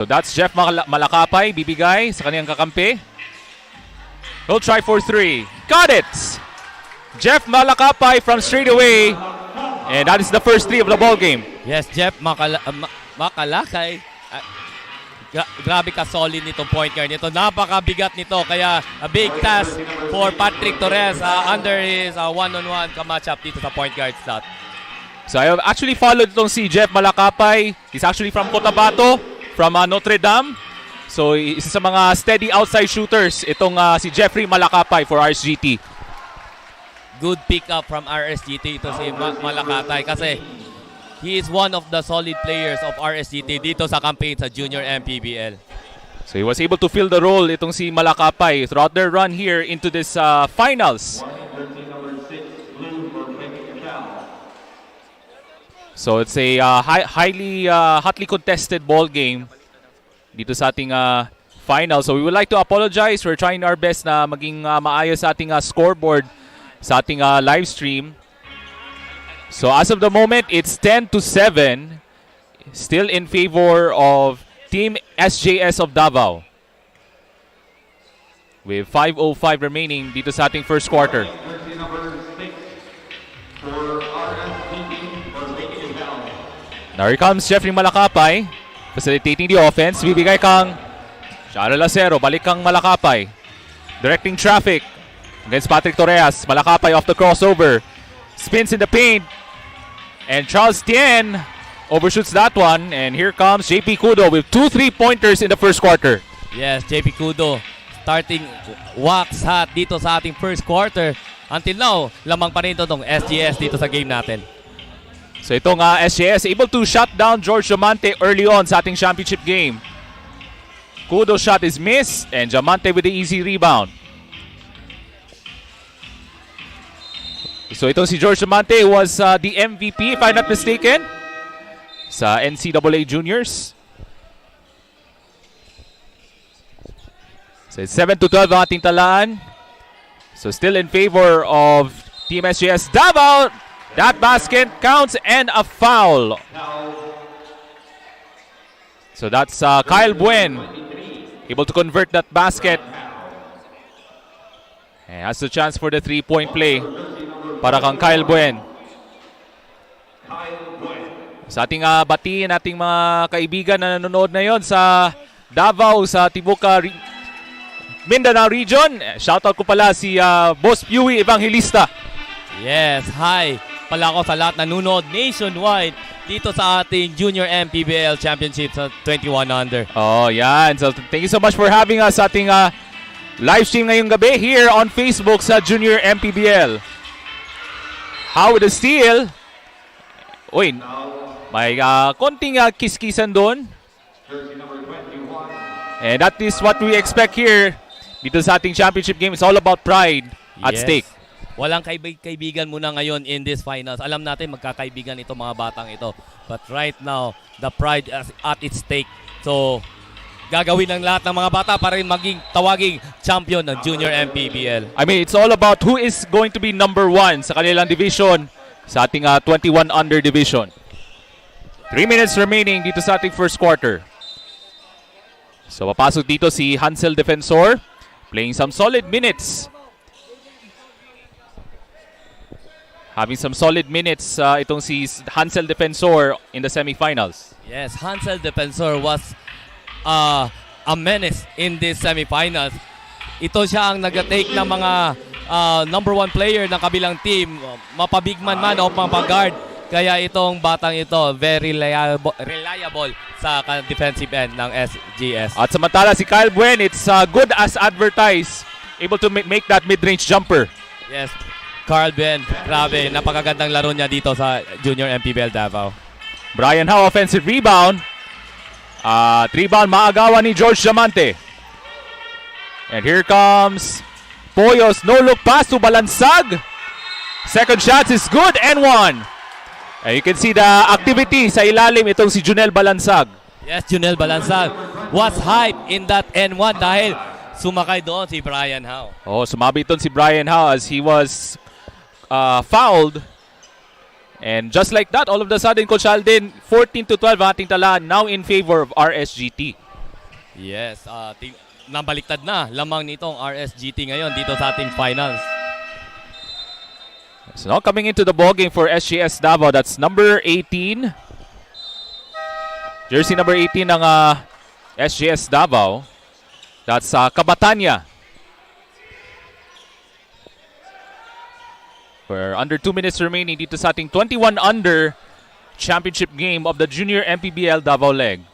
So that's Jeff Malakapay, bibigay sa kaniyang kakampi. He'll try for three. Got it! Jeff Malakapay from straight away. And that is the first three of the ball game. Yes, Jeff Makalakay. Grabe ka solid nitong point guard nito. Napakabigat nito. Kaya a big task for Patrick Torres under his one-on-one matchup dito sa point guard slot. So I have actually followed itong si Jeff Malakapay. He's actually from Cotabato, from Notre Dame. So isa sa mga steady outside shooters itong si Jeffrey Malakapay for Rsgt. Good pick up from Rsgt ito si Malakatay kasi he is one of the solid players of Rsgt dito sa campaign sa Junior Mpbl. So he was able to fill the role itong si Malakapay throughout their run here into this finals. So it's a hotly contested ball game dito sa ating final. So we would like to apologize. We're trying our best na maging maayos sa ating scoreboard sa ating live stream. So as of the moment, it's 10-7. Still in favor of Team SJS of Davao. With 5:05 remaining dito sa ating first quarter. Now here comes Jeffrey Malakapay, facilitating the offense. Bibigay kang Sharon Lacero, balik kang Malakapay. Directing traffic against Patrick Torres. Malakapay off the crossover. Spins in the paint. And Charles Tien overshoots that one. And here comes JP Kudo with 2 3-pointers in the first quarter. Yes, JP Kudo starting wax hot dito sa ating first quarter. Until now, lamang pa rin itong SGS dito sa game natin. So itong SJS able to shut down George Diamante early on sa ating championship game. Kudo's shot is missed and Diamante with the easy rebound. So itong si George Diamante was the MVP if I'm not mistaken sa NCAA Juniors. So it's 7-12 ang ating talaan. So still in favor of Team SJS. Davao! That basket counts and a foul. So that's Kyle Buen able to convert that basket. And has the chance for the 3-point play para kang Kyle Buen. Sa ating batiin ating mga kaibigan na nanonood na yon sa Davao, sa Tibuca, Mindanao region. Shoutout ko pala si Boss Pewy Evangelista. Yes, hi pala ako sa lahat na nanonood nationwide dito sa ating Junior Mpbl Championship sa 21 under. Oh, yan. So thank you so much for having us sa ating live stream ngayong gabi here on Facebook sa Junior Mpbl. How with the steal? Uy, may konting kiskisan doon. And that is what we expect here dito sa ating championship game. It's all about pride at stake. Walang kaibigan muna ngayon in this finals. Alam natin magkakaibigan ito mga batang ito. But right now, the pride is at its stake. So, gagawin ng lahat ng mga bata para rin maging tawaging champion ng Junior Mpbl. I mean, it's all about who is going to be number 1 sa kanilang division sa ating 21 under division. 3 minutes remaining dito sa ating first quarter. So, papasok dito si Hansel Defensor, playing some solid minutes. Having some solid minutes itong si Hansel Defensor in the semifinals. Yes, Hansel Defensor was a menace in this semifinals. Ito siya ang nag-take ng mga number 1 player ng kabilang team, mapabigman man o mapag-guard. Kaya itong batang ito, very reliable sa defensive end ng SGS. At samantala si Kyle Buen, it's good as advertised. Able to make that mid-range jumper. Yes, Carl Ben, grabe, napakagandang laro niya dito sa Junior Mpbl Davao. Brian Howe, offensive rebound. Rebound maagawan ni George Diamante. And here comes Poyos, no-look pass to Balansag. Second shot is good and one. And you can see the activity sa ilalim itong si Junel Balansag. Yes, Junel Balansag was hype in that N1 dahil sumakay doon si Brian Howe. Oh, sumabi doon si Brian Howe as he was fouled. And just like that, all of a sudden, Coach Alden, 14-12 ang ating talaan, now in favor of Rsgt. Yes, nabaliktad na lamang nitong Rsgt ngayon dito sa ating finals. So now coming into the ballgame for SGS Davao, that's number 18. Jersey number 18 ng SGS Davao. That's Kabatanya. We're under 2 minutes remaining dito sa ating 21 under championship game of the Junior Mpbl Davao leg.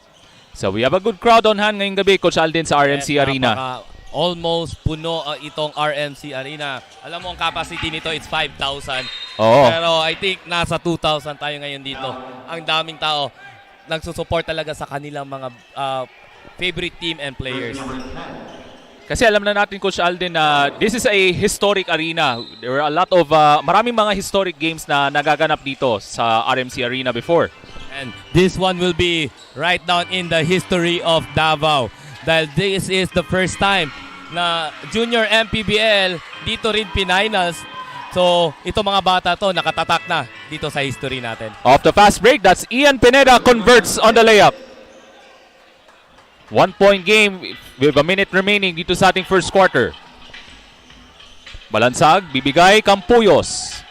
So we have a good crowd on hand ngayong gabi, Coach Alden, sa RMC Arena. Almost puno itong RMC Arena. Alam mo ang capacity nito, it's 5,000. Oo. Pero I think nasa 2,000 tayo ngayon dito. Ang daming tao nagsusupport talaga sa kanilang mga favorite team and players. Kasi alam na natin, Coach Alden, na this is a historic arena. There were a lot of, maraming mga historic games na nagaganap dito sa RMC Arena before. And this one will be right down in the history of Davao. Dahil this is the first time na Junior MPBL dito rin finals. So, ito mga bata to, nakatatak na dito sa history natin. Off the fast break, that's Ian Pineda converts on the layup. 1-point game with a minute remaining dito sa ating first quarter. Balansag, bibigay, Campuyos.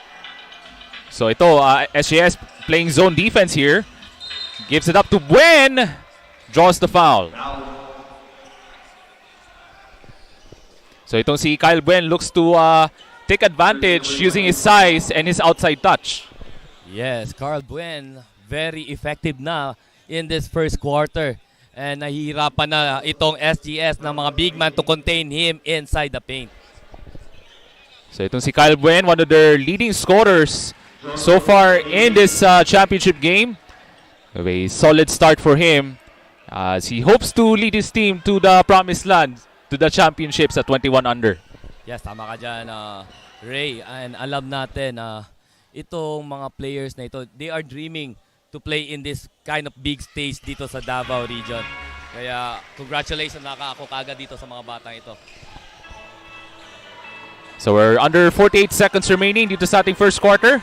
So ito, SGS playing zone defense here. Gives it up to Buen. Draws the foul. So itong si Kyle Buen looks to take advantage using his size and his outside touch. Yes, Carl Buen, very effective na in this first quarter. And nahihirapan na itong SGS ng mga big man to contain him inside the paint. So itong si Kyle Buen, one of their leading scorers so far in this championship game. A solid start for him as he hopes to lead his team to the promised land, to the championships at 21 under. Yes, tama ka dyan, Ray. And alam natin na itong mga players na ito, they are dreaming to play in this kind of big stage dito sa Davao region. Kaya congratulations, naka ako kagad dito sa mga batang ito. So we're under 48 seconds remaining dito sa ating first quarter.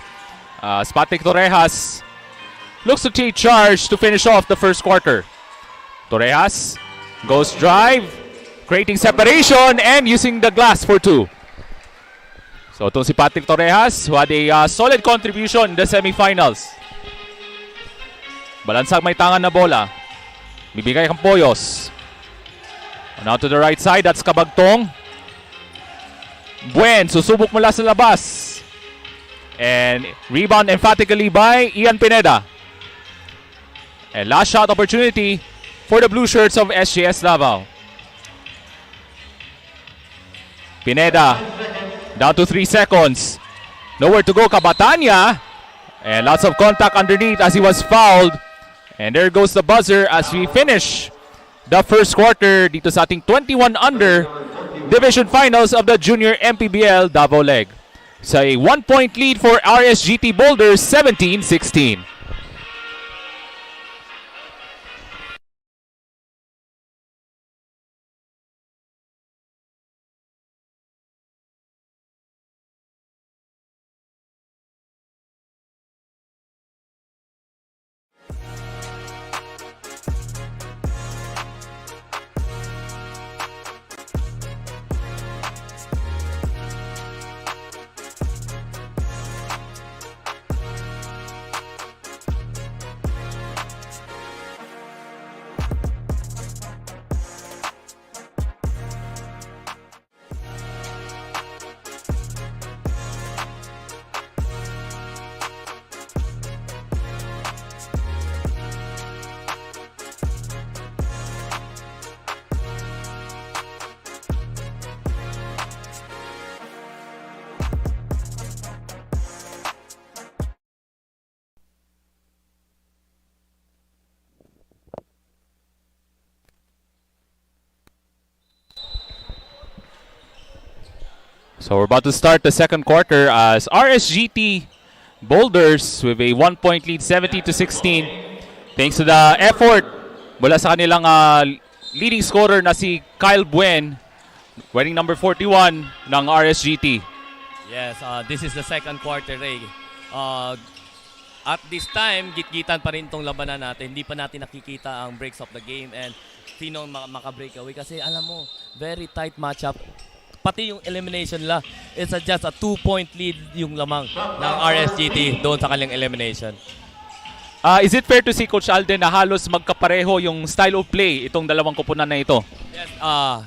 Spatek Torrejas looks to take charge to finish off the first quarter. Torrejas goes drive, creating separation and using the glass for two. So itong si Patrick Torrejas who had a solid contribution in the semifinals. Balansag may tangan na bola. Bibigay Campoyos. Now to the right side, that's Kabagtong. Buen, susubok mula sa labas. And rebound emphatically by Ian Pineda. And last shot opportunity for the blue shirts of SGS Davao. Pineda, down to 3 seconds. Nowhere to go, Kabatanya. And lots of contact underneath as he was fouled. And there goes the buzzer as we finish the first quarter dito sa ating 21 under division finals of the Junior MPBL Davao leg. So a 1-point lead for Rsgt Boulders, 17-16. So we're about to start the second quarter as Rsgt Boulders with a 1-point lead, 70-16. Thanks to the effort mula sa kanilang leading scorer na si Kyle Buen, wearing number 41 ng Rsgt. Yes, this is the second quarter, Ray. At this time, gitgitan pa rin itong labanan natin. Hindi pa natin nakikita ang breaks of the game. And sino maka-breakaway. Kasi alam mo, very tight matchup. Pati yung elimination la, it's just a 2-point lead yung lamang ng RSGT doon sa kanyang elimination. Is it fair to see, Coach Alden, na halos magkapareho yung style of play itong dalawang koponan na ito? Yes,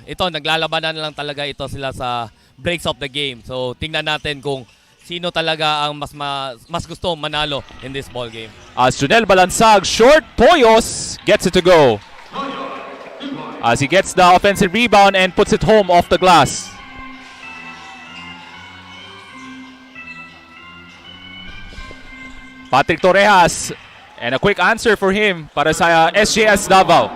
ito, naglalabanan lang talaga ito sila sa breaks of the game. So, tingnan natin kung sino talaga ang mas gusto manalo in this ball game. As Junel Balansag, short, Poyos gets it to go. As he gets the offensive rebound and puts it home off the glass. Patrick Torrejas, and a quick answer for him para sa SJS Davao.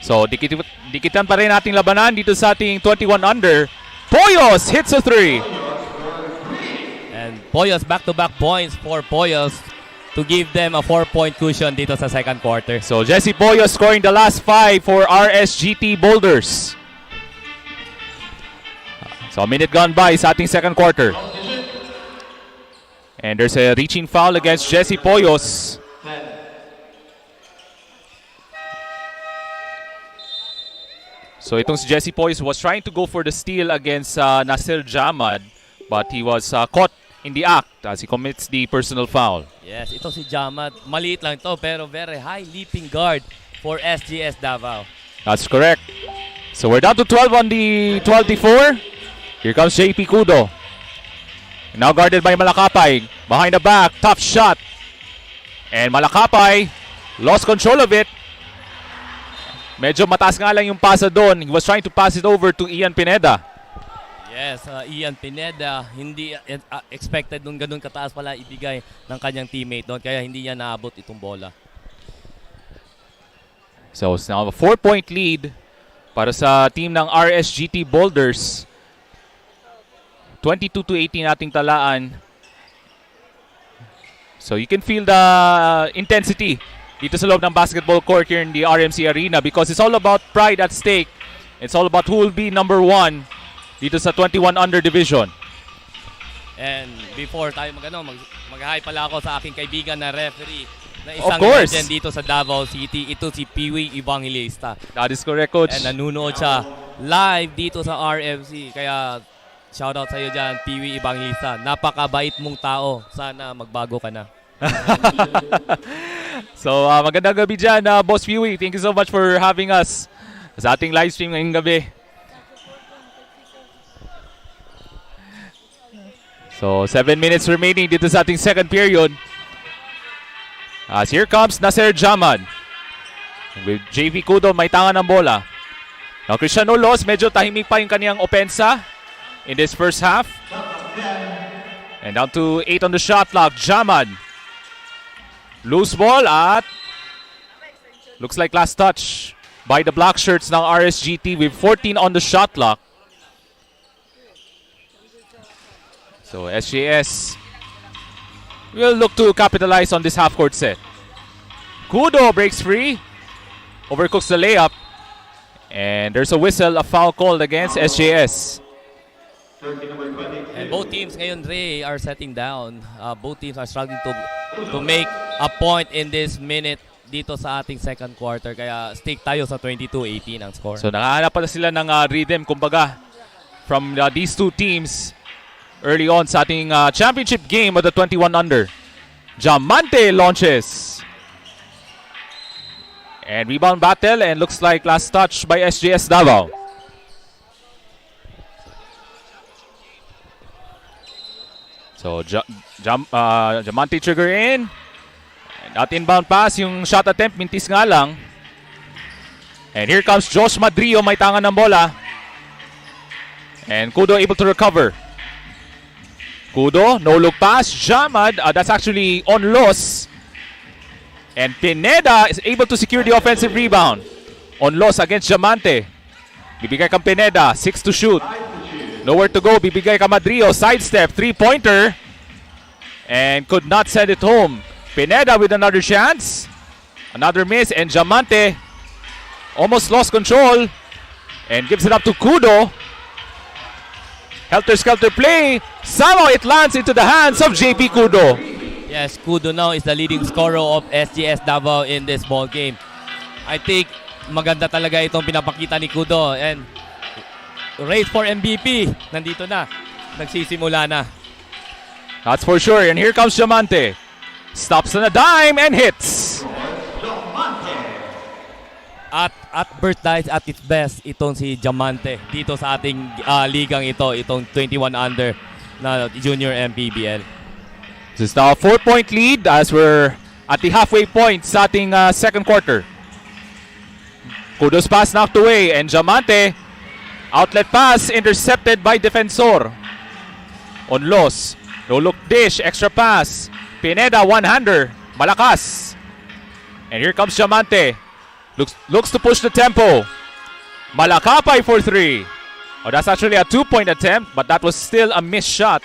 So, dikitan pa rin ating labanan dito sa ating 21 under. Poyos hits a 3. And Poyos, back-to-back points for Poyos to give them a 4-point cushion dito sa second quarter. So, Jesse Poyos scoring the last 5 for RSGT Boulders. So, a minute gone by sa ating second quarter. And there's a reaching foul against Jesse Poyos. So itong si Jesse Poyos was trying to go for the steal against Nasir Jamad, but he was caught in the act as he commits the personal foul. Yes, ito si Jamad. Maliit lang ito pero very high leaping guard for SGS Davao. That's correct. So we're down to 12 on the 24. Here comes JP Kudo. Now guarded by Malakapay. Behind the back, tough shot. And Malakapay lost control of it. Medyo mataas nga lang yung pasa doon. He was trying to pass it over to Ian Pineda. Yes, Ian Pineda, hindi expected nung ganun kataas pala ibigay ng kanyang teammate doon. Kaya hindi niya naabot itong bola. So it's now a 4-point lead para sa team ng RSGT Boulders. 22-18 ating talaan. So you can feel the intensity dito sa loob ng basketball court here in the RMC Arena because it's all about pride at stake. It's all about who will be number 1 dito sa 21 under division. And before tayo mag-hi pala ako sa aking kaibigan na referee na isang legend dito sa Davao City. Ito si Piwi Evangelista. That is correct, Coach. And nanunood siya live dito sa RMC. Kaya shoutout sa iyo dyan, Piwi Evangelista. Napakabait mong tao. Sana magbago ka na. So magandang gabi dyan, Boss Piwi. Thank you so much for having us sa ating live stream ngayong gabi. So 7 minutes remaining dito sa ating second period. As here comes Nasir Jamad. With JV Kudo, may tangan ng bola. Now Christian Olos, medyo tahimik pa yung kaniyang opensa in this first half. And down to 8 on the shot clock. Jamad. Loose ball at looks like last touch by the black shirts ng RSGT with 14 on the shot clock. So SJS will look to capitalize on this half-court set. Kudo breaks free, overcooks the layup, and there's a whistle, a foul called against SJS. And both teams ngayon, Ray, are setting down. Both teams are struggling to make a point in this minute dito sa ating second quarter. Kaya stick tayo sa 22-18 ang score. So nakahanap pala sila ng rhythm, kumbaga, from these two teams early on sa ating championship game of the 21 under. Jamante launches. And rebound battle, and looks like last touch by SJS Davao. So Jamante trigger in. At inbound pass, yung shot attempt, mintis nga lang. And here comes Josh Madrio, may tangan ng bola. And Kudo able to recover. Kudo, no look pass. Jamad, that's actually on loss. And Pineda is able to secure the offensive rebound. On loss against Jamante. Bibigay kang Pineda, 6 to shoot. Nowhere to go, bibigay ka Madrio, sidestep, 3-pointer. And could not send it home. Pineda with another chance. Another miss, and Jamante almost lost control. And gives it up to Kudo. Helter-skelter play. Somehow it lands into the hands of JP Kudo. Yes, Kudo now is the leading scorer of SGS Davao in this ball game. I think maganda talaga itong pinapakita ni Kudo, and race for MVP nandito na. Nagsisimula na. That's for sure. And here comes Diamante. Stops on a dime and hits. At advertise at its best itong si Diamante dito sa ating ligang ito, itong 21 under na junior Mpbl. This is now a 4-point lead as we're at the halfway point sa ating second quarter. Kudo's pass knocked away and Diamante, outlet pass intercepted by defensor. On loss, no look dish, extra pass. Pineda one-hander, malakas. And here comes Diamante. Looks to push the tempo. Malakapay for 3. Oh, that's actually a 2-point attempt, but that was still a missed shot.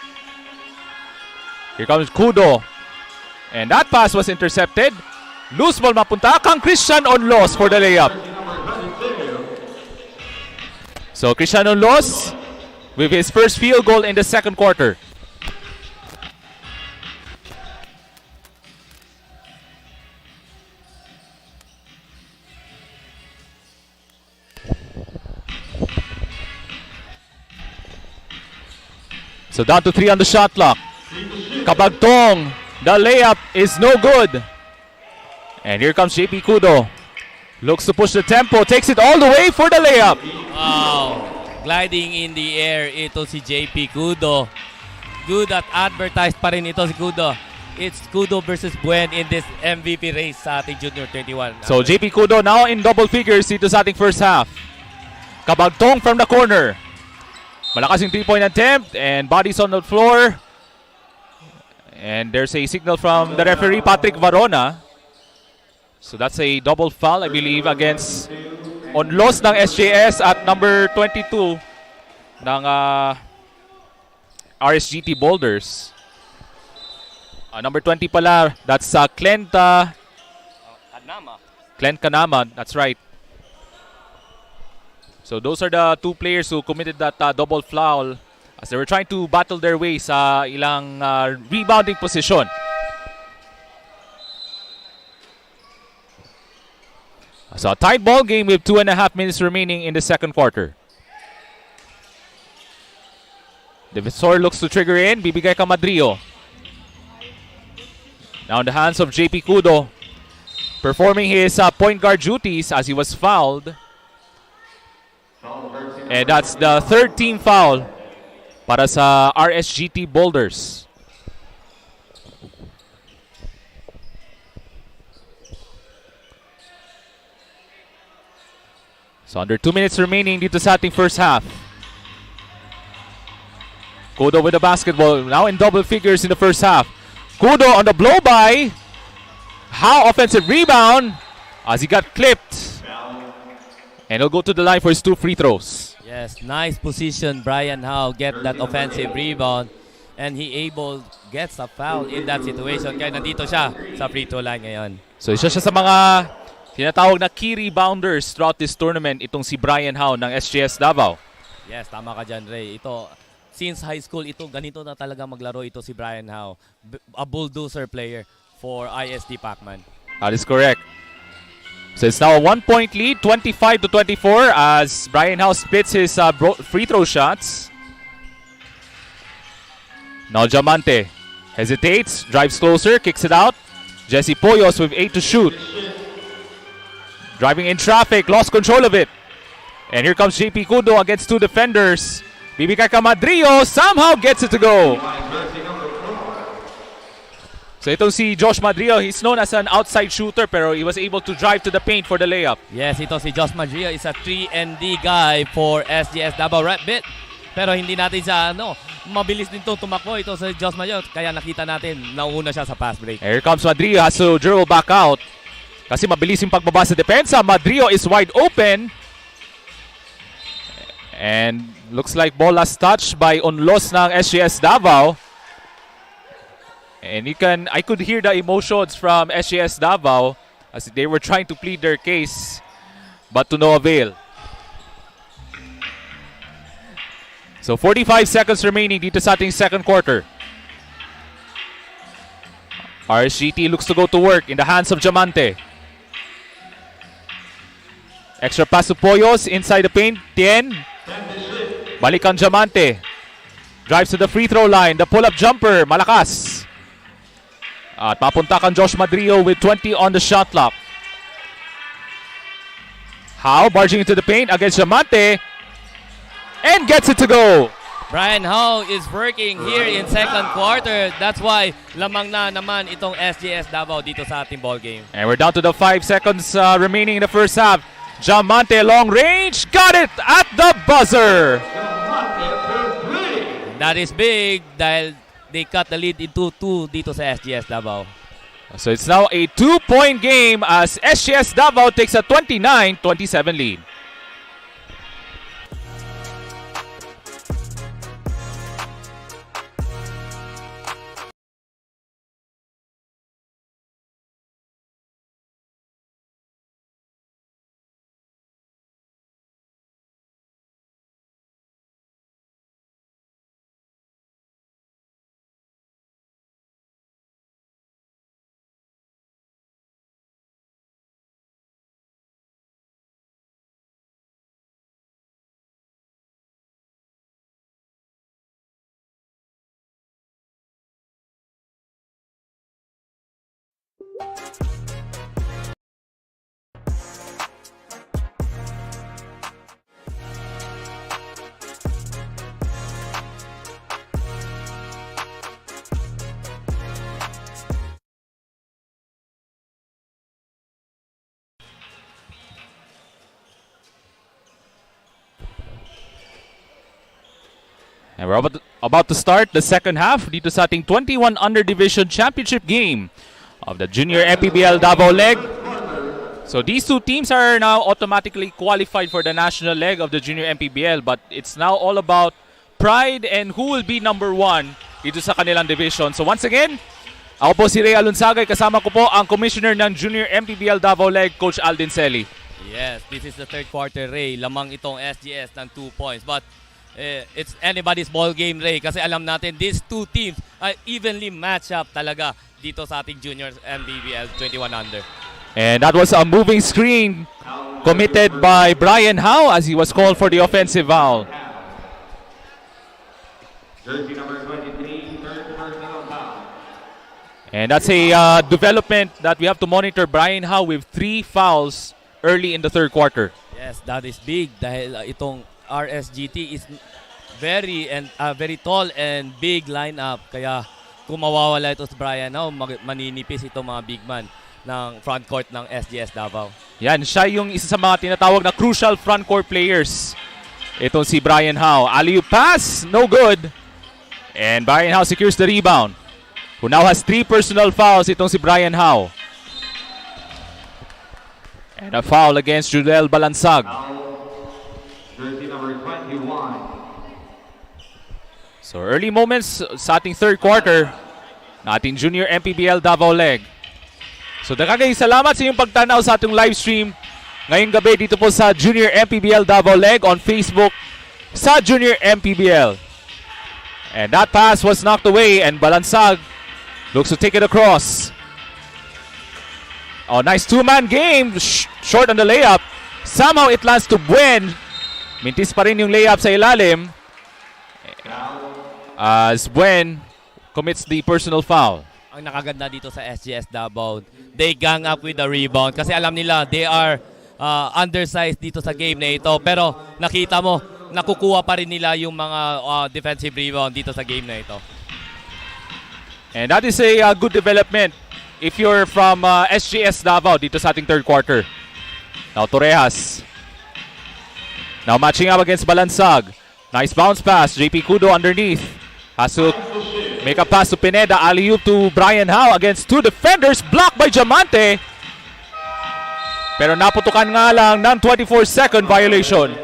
Here comes Kudo. And that pass was intercepted. Loose ball mapunta kang Christian Onlos for the layup. So Christian Onlos with his first field goal in the second quarter. So down to 3 on the shot clock. Kabagtong, the layup is no good. And here comes JP Kudo. Looks to push the tempo, takes it all the way for the layup. Wow, gliding in the air ito si JP Kudo. Good at advertised pa rin ito si Kudo. It's Kudo versus Buen in this MVP race sa ating Junior 31. So JP Kudo now in double figures dito sa ating first half. Kabagtong from the corner. Malakas yung 3-point attempt and bodies on the floor. And there's a signal from the referee, Patrick Varona. So that's a double foul, I believe, against Onlos ng SJS at number 22 ng Rsgt Boulders. Number 20 pala, that's Clint Kanama, that's right. So those are the two players who committed that double foul as they were trying to battle their way sa ilang rebounding position. So a tight ball game with 2.5 minutes remaining in the second quarter. Defensor looks to trigger in. Bibigay ka Madrio. Now in the hands of JP Kudo, performing his point guard duties as he was fouled. And that's the third team foul para sa Rsgt Boulders. So under 2 minutes remaining dito sa ating first half. Kudo with the basketball, now in double figures in the first half. Kudo on the blow by. How offensive rebound as he got clipped. And he'll go to the line for his 2 free throws. Yes, nice position. Brian Howe get that offensive rebound. And he able gets a foul in that situation. Kaya nandito siya sa free throw line ngayon. So isa siya sa mga tinatawag na key rebounders throughout this tournament, itong si Brian Howe ng SJS Davao. Yes, tama ka dyan, Ray. Ito, since high school, ito ganito na talaga maglaro ito si Brian Howe. A bulldozer player for ISD Pacman. That is correct. So it's now a 1-point lead, 25-24 as Brian Howe splits his free throw shots. Now Diamante hesitates, drives closer, kicks it out. Jesse Poyos with 8 to shoot. Driving in traffic, lost control of it. And here comes JP Kudo against 2 defenders. Bibigay ka Madrio, somehow gets it to go. So itong si Josh Madrio, he's known as an outside shooter pero he was able to drive to the paint for the layup. Yes, ito si Josh Madrio is a 3-and-D guy for SGS Davao right bit. Pero hindi natin siya, mabilis din itong tumakbo ito sa Josh Madrio. Kaya nakita natin, nauna siya sa pass break. Here comes Madrio, has to dribble back out. Kasi mabilis yung pagbaba sa depensa. Madrio is wide open. And looks like ball last touch by Onlos ng SGS Davao. And I could hear the emotions from SGS Davao as they were trying to plead their case, but to no avail. So 45 seconds remaining dito sa ating second quarter. Rsgt looks to go to work in the hands of Diamante. Extra pass to Poyos inside the paint. Tien. Balikan Diamante. Drives to the free throw line. The pull-up jumper. Malakas. At papunta kang Josh Madrio with 20 on the shot clock. Howe barging into the paint against Diamante. And gets it to go. Brian Howe is working here in second quarter. That's why lamang na naman itong SGS Davao dito sa ating ball game. And we're down to the 5 seconds remaining in the first half. Diamante long range. Got it at the buzzer. That is big dahil they cut the lead into 2 dito sa SGS Davao. So it's now a 2-point game as SGS Davao takes a 29-27 lead. And we're about to start the second half dito sa ating 21 Under Division Championship game of the Junior Mpbl Davao leg. So these two teams are now automatically qualified for the national leg of the Junior Mpbl, but it's now all about pride and who will be number 1 dito sa kanilang division. So once again, ako po si Ray Alonsagay, kasama ko po ang commissioner ng Junior Mpbl Davao leg, Coach Aldin Celi. Yes, this is the third quarter, Ray. Lamang itong SGS ng 2 points. But it's anybody's ball game, Ray. Kasi alam natin, these two teams are evenly matched up talaga dito sa ating Junior Mpbl 21 Under. And that was a moving screen committed by Brian Howe as he was called for the offensive foul. Jersey number 23, third personal foul. And that's a development that we have to monitor. Brian Howe with 3 fouls early in the third quarter. Yes, that is big dahil itong Rsgt is very tall and big lineup. Kaya kung mawawala ito si Brian Howe, maninipis itong mga big man ng front court ng SGS Davao. Yan, siya yung isa sa mga tinatawag na crucial front court players. Itong si Brian Howe. Alley-oop pass, no good. And Brian Howe secures the rebound. Who now has 3 personal fouls, itong si Brian Howe. And a foul against Judel Balansag. Jersey number 21. So early moments sa ating third quarter na ating Junior Mpbl Davao leg. So daghang salamat sa inyong pagtanaw sa ating live stream ngayong gabi dito po sa Junior Mpbl Davao leg on Facebook sa Junior Mpbl. And that pass was knocked away and Balansag looks to take it across. Oh, nice 2-man game. Short on the layup. Somehow it lands to Buen. Mintis pa rin yung layup sa ilalim. As Buen commits the personal foul. Ang nakaganda dito sa SGS Davao, they gang up with the rebound kasi alam nila they are undersized dito sa game na ito. Pero nakita mo, nakukuha pa rin nila yung mga defensive rebound dito sa game na ito. And that is a good development if you're from SGS Davao dito sa ating third quarter. Now Torrejas. Now matching up against Balansag. Nice bounce pass. JP Kudo underneath. Has to make a pass to Pineda. Alley-oop to Brian Howe against 2 defenders. Blocked by Diamante. Pero naputukan nga lang ng 24-second violation.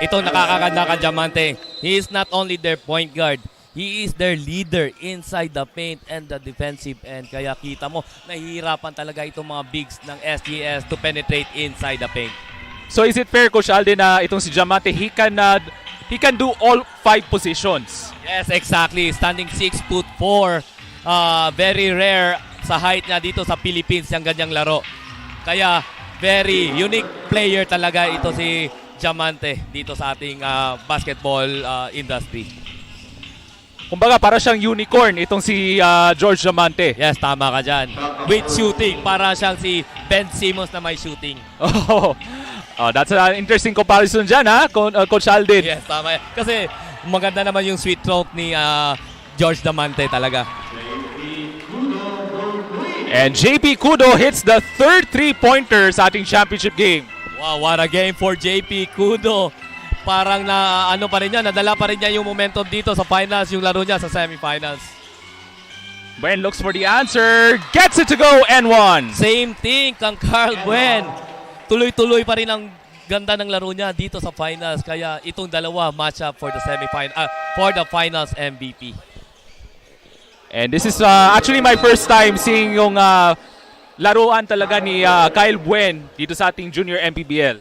Ito nakakaganda ka Diamante. He is not only their point guard. He is their leader inside the paint and the defensive end. Kaya kita mo, nahihirapan talaga itong mga bigs ng SGS to penetrate inside the paint. So is it fair, Coach Alden, na itong si Diamante, he can do all 5 positions? Yes, exactly. Standing 6'4", very rare sa height niya dito sa Philippines yung ganyang laro. Kaya very unique player talaga ito si Diamante dito sa ating basketball industry. Kumbaga, para siyang unicorn itong si George Diamante. Yes, tama ka dyan. With shooting, para siyang si Ben Simmons na may shooting. Oh, that's an interesting comparison dyan, ha, Coach Aldin. Yes, tama. Kasi maganda naman yung sweet stroke ni George Diamante talaga. And JP Kudo hits the third three-pointer sa ating championship game. Wow, what a game for JP Kudo. Parang pa rin niya, nadala pa rin niya yung momentum dito sa finals, yung laro niya sa semifinals. Buen looks for the answer, gets it to go, and one. Same thing kang Carl Buen. Tuloy-tuloy pa rin ang ganda ng laro niya dito sa finals. Kaya itong dalawa match up for the for the finals MVP. And this is actually my first time seeing yung laruan talaga ni Kyle Buen dito sa ating junior MPBL.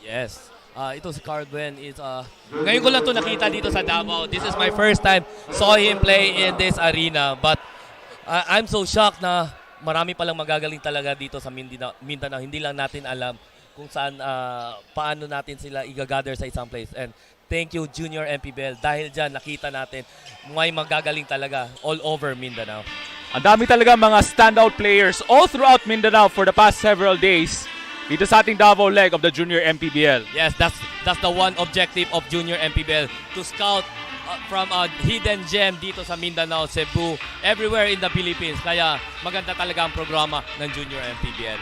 Yes. Ito si Carl Buen is ngayon ko lang to nakita dito sa Davao. This is my first time saw him play in this arena, but I'm so shocked na marami palang magagaling talaga dito sa Mindanao. Hindi lang natin alam kung saan paano natin sila i-gather sa isang place. And thank you Junior Mpbl dahil diyan nakita natin may magagaling talaga all over Mindanao. Ang dami talaga mga standout players all throughout Mindanao for the past several days. Dito sa ating Davao leg of the Junior MPBL. Yes, that's the one objective of Junior MPBL, to scout from a hidden gem dito sa Mindanao, Cebu, everywhere in the Philippines. Kaya maganda talaga ang programa ng Junior MPBL.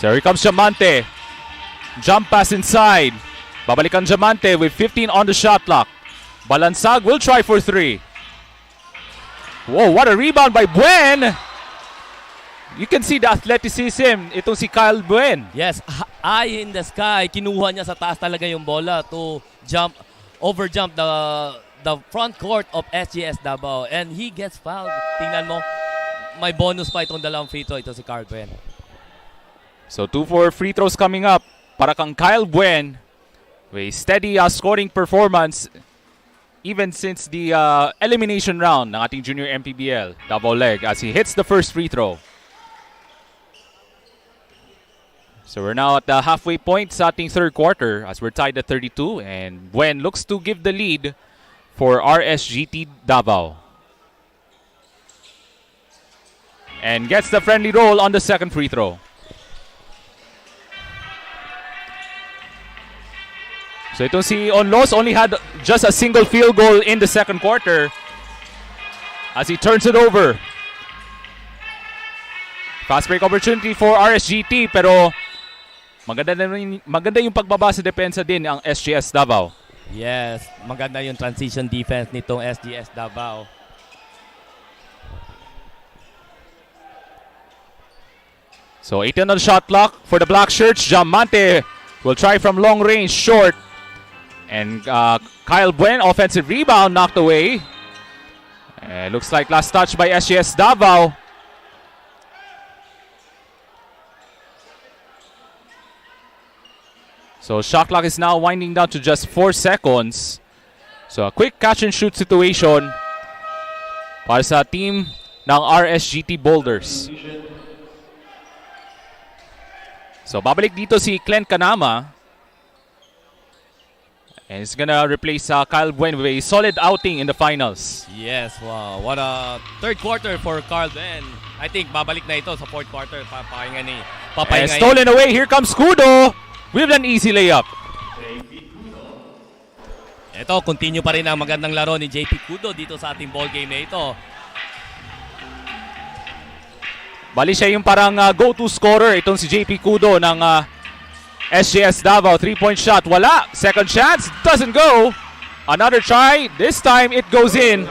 So here comes Diamante. Jump pass inside. Babalikan Diamante with 15 on the shot clock. Balansag will try for 3. Whoa, what a rebound by Buen! You can see the athleticism itong si Kyle Buen. Yes, eye in the sky. Kinuha niya sa taas talaga yung bola to overjump the front court of SGS Davao. And he gets fouled. Tingnan mo, may bonus pa itong dalawang free throw ito si Kyle Buen. So 2 for free throws coming up para kang Kyle Buen. With steady scoring performance even since the elimination round ng ating Junior MPBL Davao leg as he hits the first free throw. So we're now at the halfway point sa ating third quarter as we're tied at 32 and Buen looks to give the lead for Rsgt Davao. And gets the friendly roll on the second free throw. So itong si Onlos only had just a single field goal in the second quarter as he turns it over. Fast break opportunity for Rsgt pero maganda yung pagbaba sa depensa din ang SGS Davao. Yes, maganda yung transition defense nitong SGS Davao. So 18 on the shot clock for the black shirts. Diamante will try from long range, short. And Kyle Buen, offensive rebound, knocked away. Looks like last touch by SGS Davao. So shot clock is now winding down to just 4 seconds. So a quick catch and shoot situation para sa team ng Rsgt Boulders. So babalik dito si Clint Kanama. And he's gonna replace Kyle Buen with a solid outing in the finals. Yes, wow. What a third quarter for Carl Buen. I think babalik na ito sa fourth quarter. And stolen away. Here comes Kudo with an easy layup. Ito, continue pa rin ang magandang laro ni JP Kudo dito sa ating ball game na ito. Bali siya yung parang go-to scorer itong si JP Kudo ng SGS Davao. 3-point shot, wala. Second chance, doesn't go. Another try, this time it goes in.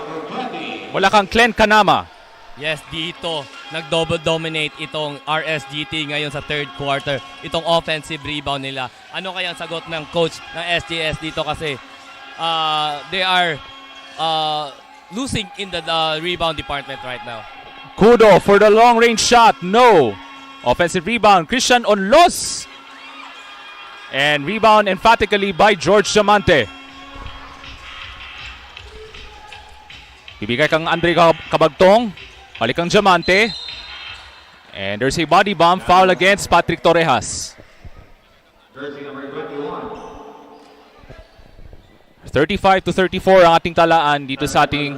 Wala kang Clint Kanama. Yes, dito nag-double dominate itong Rsgt ngayon sa third quarter. Itong offensive rebound nila. Ano kaya ang sagot ng coach ng SGS dito kasi they are losing in the rebound department right now. Kudo for the long range shot, no. Offensive rebound, Christian Onlos. And rebound emphatically by George Diamante. Bibigay kang Andre Kabagtong. Balik ang Diamante. And there's a body bomb foul against Patrick Torrejas. Jersey number 21. 35-34 ang ating talaan dito sa ating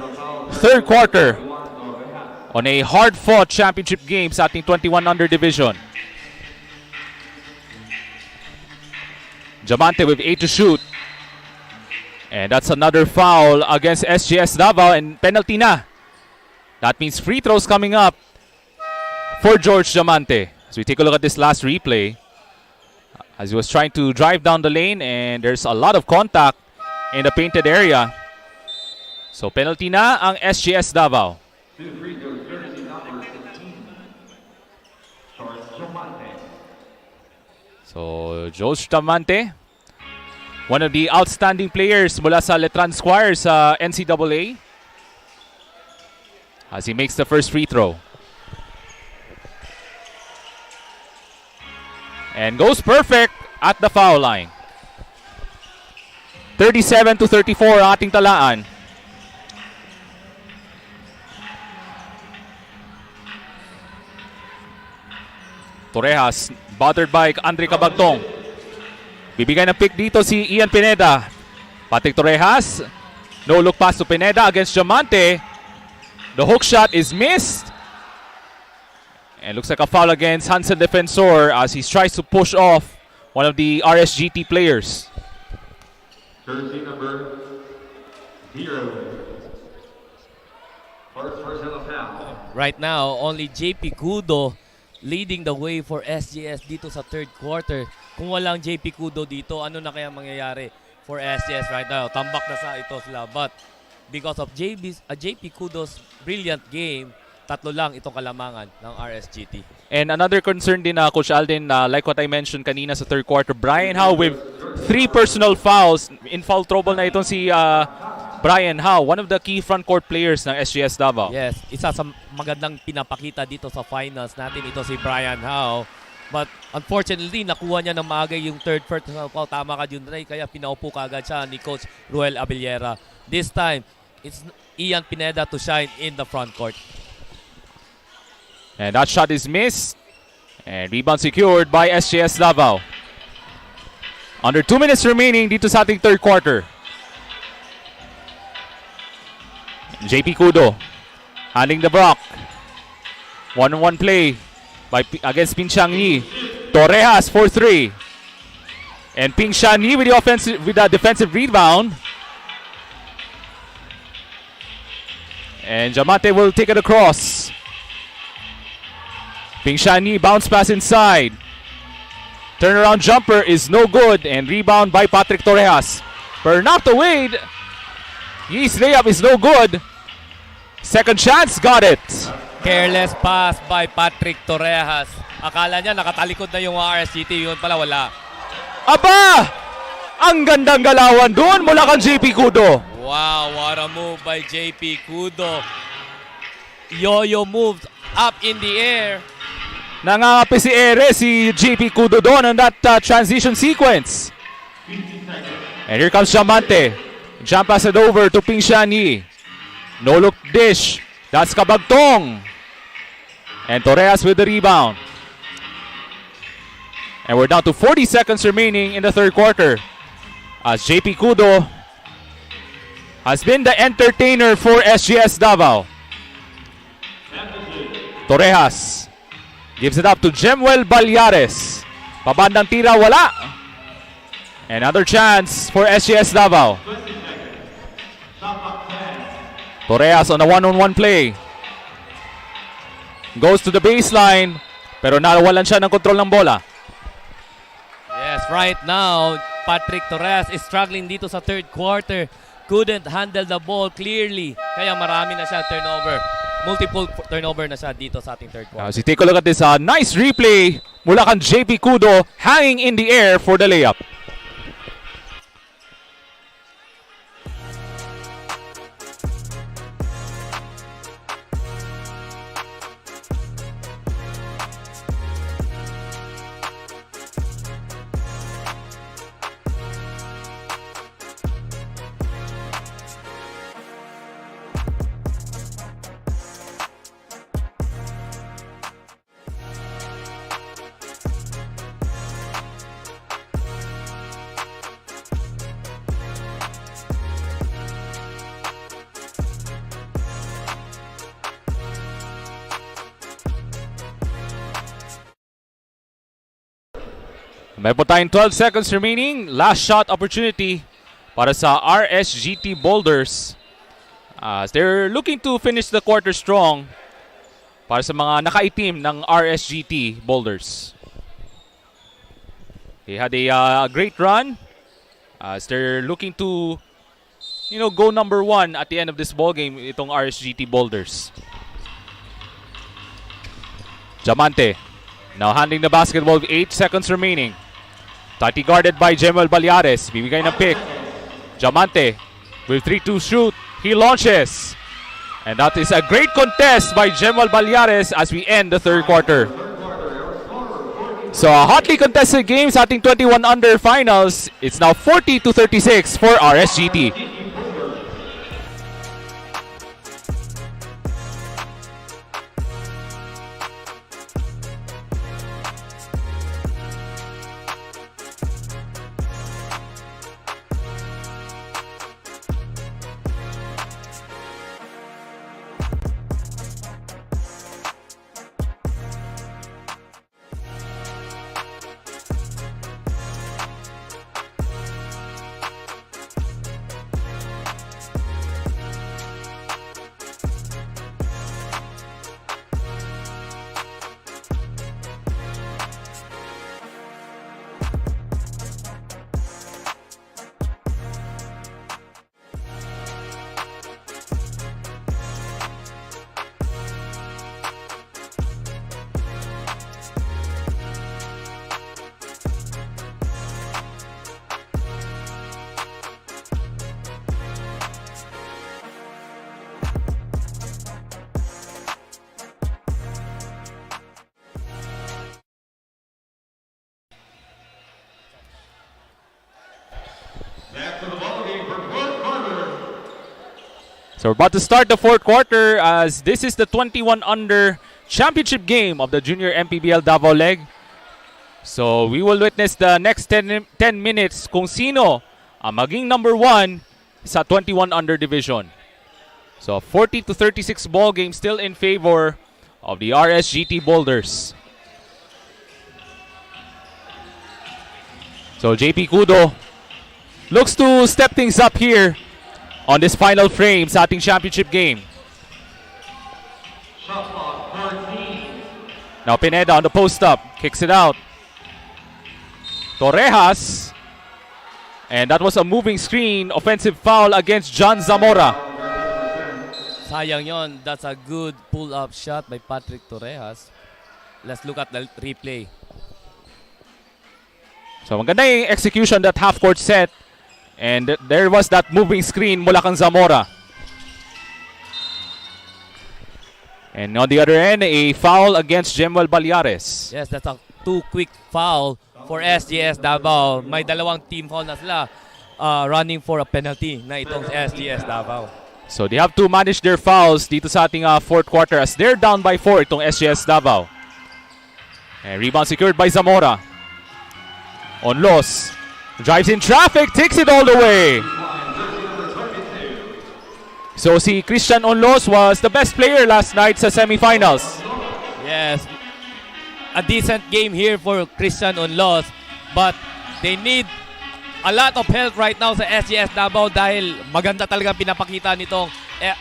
third quarter on a hard-fought championship game sa ating 21 under division. Diamante with 8 to shoot. And that's another foul against SGS Davao and penalty na. That means free throws coming up for George Diamante. As we take a look at this last replay, as he was trying to drive down the lane and there's a lot of contact in the painted area. So penalty na ang SGS Davao. 2 free throws, jersey number 15. George Diamante. So George Diamante, one of the outstanding players mula sa Letran Squire sa NCAA, as he makes the first free throw. And goes perfect at the foul line. 37-34 ang ating talaan. Torrejas, bothered by Andre Cabagtong. Bibigay ng pick dito si Ian Pineda. Patrick Torrejas, no look pass to Pineda against Diamante. The hook shot is missed. And looks like a foul against Hansen Defensor as he tries to push off one of the Rsgt players. Jersey number 0. First personal foul. Right now, only JP Kudo leading the way for SGS dito sa third quarter. Kung walang JP Kudo dito, ano na kaya mangyayari for SGS right now? Tambak na sa ito sila. But because of JP Kudo's brilliant game, tatlo lang itong kalamangan ng RSGT. And another concern din, Coach Alden, like what I mentioned kanina sa third quarter, Brian Howe with 3 personal fouls. In foul trouble na itong si Brian Howe, one of the key front court players ng SGS Davao. Yes, isa sa magandang pinapakita dito sa finals natin, ito si Brian Howe. But unfortunately, nakuha niya ng maaga yung third personal foul. Tama ka, Junray, kaya pinaupo ka agad siya ni Coach Ruel Abellera. This time, it's Ian Pineda to shine in the front court. And that shot is missed. And rebound secured by SGS Davao. Under 2 minutes remaining dito sa ating third quarter. JP Kudo handling the block. 1-on-1 play against Ping Xiang Yi. Torrejas for 3. And Ping Xiang Yi with the defensive rebound. And Diamante will take it across. Ping Xiang Yi bounce pass inside. Turnaround jumper is no good and rebound by Patrick Torrejas. But knocked away. Yi's layup is no good. Second chance, got it. Careless pass by Patrick Torrejas. Akala niya nakatalikod na yung RSGT, yun pala wala. Aba! Ang gandang galawan doon mula kang JP Kudo. Wow, what a move by JP Kudo. Yo-yo moved up in the air. Nangangapi si Ere, si JP Kudo doon on that transition sequence. And here comes Diamante. Jump pass it over to Ping Xiang Yi. No look dish. That's Cabagtong. And Torrejas with the rebound. And we're down to 40 seconds remaining in the third quarter. As JP Kudo has been the entertainer for SGS Davao. Torrejas gives it up to Jemuel Balyares. Pabandang tira, wala. Another chance for SGS Davao. Torrejas on a one-on-one play. Goes to the baseline, pero nawalan siya ng kontrol ng bola. Yes, right now, Patrick Torres is struggling dito sa third quarter. Couldn't handle the ball clearly. Kaya marami na siya turnover. Multiple turnover na siya dito sa ating third quarter. As you take a look at this nice replay mula kang JP Kudo hanging in the air for the layup. May po tayong 12 seconds remaining. Last shot opportunity para sa RSGT Boulders. They're looking to finish the quarter strong para sa mga nakaitim ng RSGT Boulders. They had a great run as they're looking to, go number 1 at the end of this ball game, itong RSGT Boulders. Diamante now handling the basketball with 8 seconds remaining. Tightly guarded by Mpbl Balyares. Bibigay ng pick. Diamante with 3-2 shoot. He launches. And that is a great contest by Mpbl Balyares as we end the third quarter. So a hotly contested game sa ating 21 under finals. It's now 40-36 for RSGT. So we're about to start the fourth quarter as this is the 21 under championship game of the junior Mpbl Davao leg. So we will witness the next 10 minutes kung sino ang maging number 1 sa 21 under division. So 40-36 ball game still in favor of the RSGT Boulders. So JP Kudo looks to step things up here on this final frame sa ating championship game. Now Pineda on the post up, kicks it out. Torrejas, and that was a moving screen, offensive foul against John Zamora. Sayang yon. That's a good pull-up shot by Patrick Torrejas. Let's look at the replay. So maganda yung execution that half-court set. And there was that moving screen mula kang Zamora. And on the other end, a foul against Mpbl Balyares. Yes, that's a too quick foul for SGS Davao. May dalawang team foul na sila running for a penalty na itong SGS Davao. So they have to manage their fouls dito sa ating fourth quarter as they're down by 4 itong SGS Davao. And rebound secured by Zamora. On loss. Drives in traffic, takes it all the way. So si Christian Onlos was the best player last night sa semifinals. Yes, a decent game here for Christian Onlos, but they need a lot of help right now sa SGS Davao dahil maganda talaga pinapakita nitong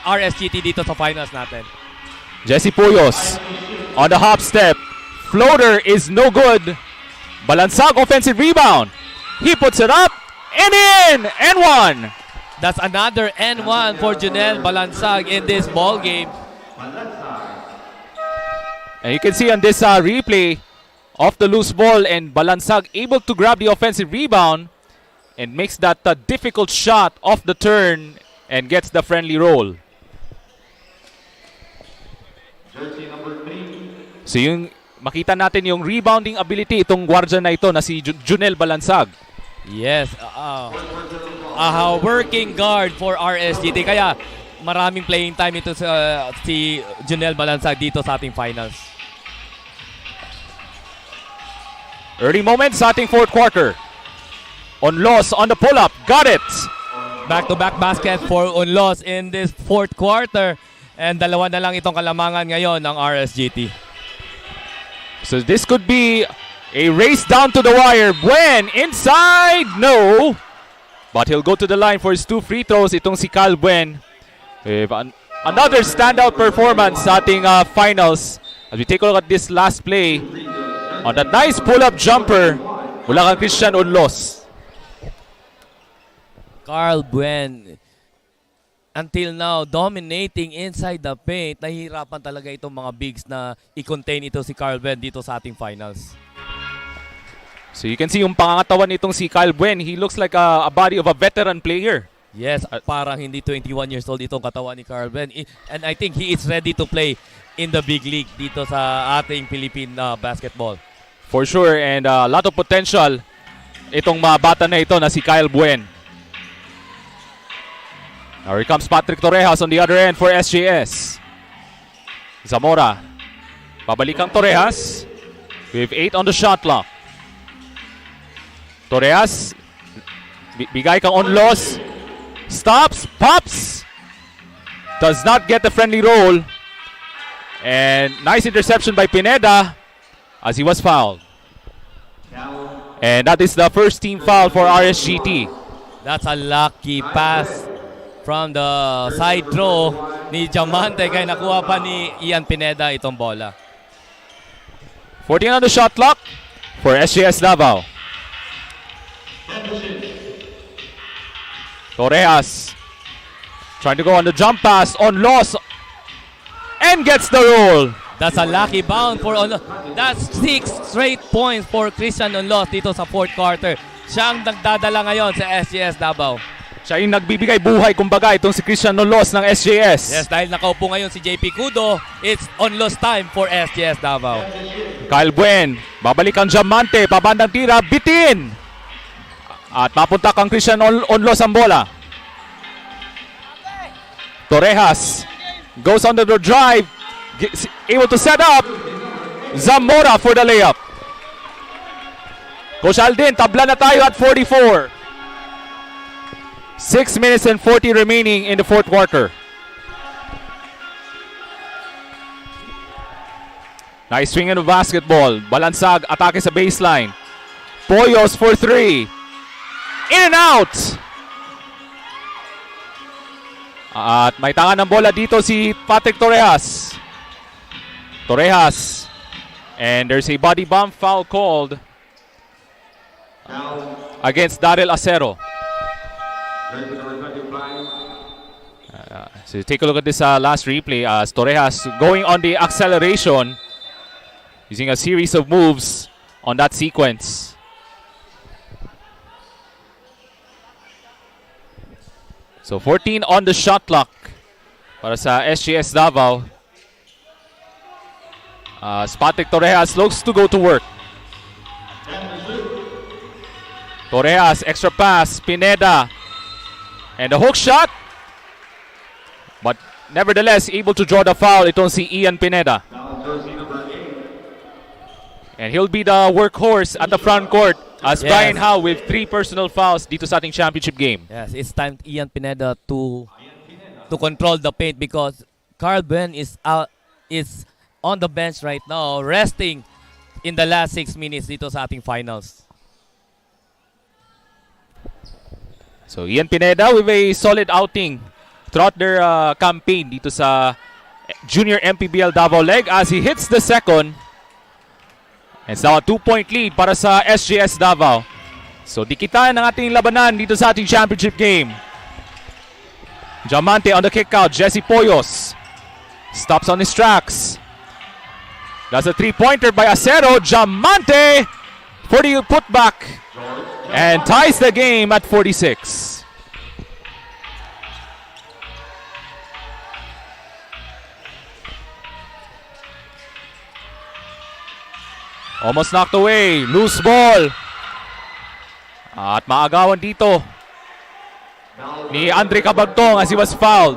RSGT dito sa finals natin. Jesse Puyos on the hop step. Floater is no good. Balansag offensive rebound. He puts it up and in and one. That's another N1 for Junel Balansag in this ball game. And you can see on this replay of the loose ball and Balansag able to grab the offensive rebound and makes that difficult shot off the turn and gets the friendly roll. So yung makita natin yung rebounding ability itong guardian na ito na si Junel Balansag. Yes, a working guard for RSGT. Kaya maraming playing time ito sa si Junel Balansag dito sa ating finals. Early moments sa ating fourth quarter. Onlos on the pull-up. Got it! Back-to-back basket for Onlos in this fourth quarter. And dalawa na lang itong kalamangan ngayon ng RSGT. So this could be A race down to the wire. Buen inside. No. But he'll go to the line for his 2 free throws. Itong si Kyle Buen. With another standout performance sa ating finals. As we take a look at this last play. On that nice pull-up jumper mula kang Christian Unlos. Carl Buen, until now, dominating inside the paint. Nahihirapan talaga itong mga bigs na i-contain ito si Carl Buen dito sa ating finals. So you can see yung pangangatawan nitong si Kyle Buen. He looks like a body of a veteran player. Yes, parang hindi 21 years old itong katawan ni Carl Buen. And I think he is ready to play in the big league dito sa ating Philippine basketball. For sure, and a lot of potential itong mga bata na ito na si Kyle Buen. Now here comes Patrick Torrejas on the other end for SJS. Zamora. Pabalik ang Torrejas with 8 on the shot clock. Torrejas. Bigay kang Unlos. Stops. Pops. Does not get the friendly roll. And nice interception by Pineda as he was fouled. And that is the first team foul for Rsgt. That's a lucky pass from the side throw ni Diamante kaya nakuha pa ni Ian Pineda itong bola. 14 on the shot clock for SJS Davao. Torrejas trying to go on the jump pass on loss and gets the roll. That's a lucky bound for Onlos. That's 6 straight points for Christian Onlos dito sa 4th quarter. Siya ang nagdadala ngayon sa SJS Davao. Siya yung nagbibigay buhay kumbaga itong si Christian Onlos ng SJS. Yes, dahil nakaupo ngayon si JP Cudo, it's Onlos time for SJS Davao. Kyle Buen, babalik ang Diamante, pabandang tira, bitin! At mapunta kang Christian Onlos ang bola. Torrejas goes under the drive, able to set up. Zamora for the layup. Coach Aldin, tabla na tayo at 44. 6 minutes and 40 remaining in the 4th quarter. Nice swing in the basketball. Balansag, atake sa baseline. Poyos for 3. In and out! At may tangan ng bola dito si Patrick Torrejas. Torrejas. And there's a body bump foul called against Daryl Acero. So take a look at this last replay as Torrejas going on the acceleration, using a series of moves on that sequence. So 14 on the shot clock para sa SJS Davao. Patrick Torrejas looks to go to work. Torrejas, extra pass, Pineda. And the hook shot. But nevertheless, able to draw the foul itong si Ian Pineda. And he'll be the workhorse at the front court as Brian Howe with 3 personal fouls dito sa ating championship game. Yes, it's time Ian Pineda to control the paint because Carl Ben is on the bench right now, resting in the last 6 minutes dito sa ating finals. So Ian Pineda with a solid outing throughout their campaign dito sa Junior Mpbl Davao leg as he hits the second. And it's now a 2-point lead para sa SJS Davao. So dikitan ng ating labanan dito sa ating championship game. Diamante on the kick out. Jesse Poyos stops on his tracks. That's a 3-pointer by Acero. Diamante for the putback and ties the game at 46. Almost knocked away. Loose ball. At maagawan dito ni Andre Cabagtong as he was fouled.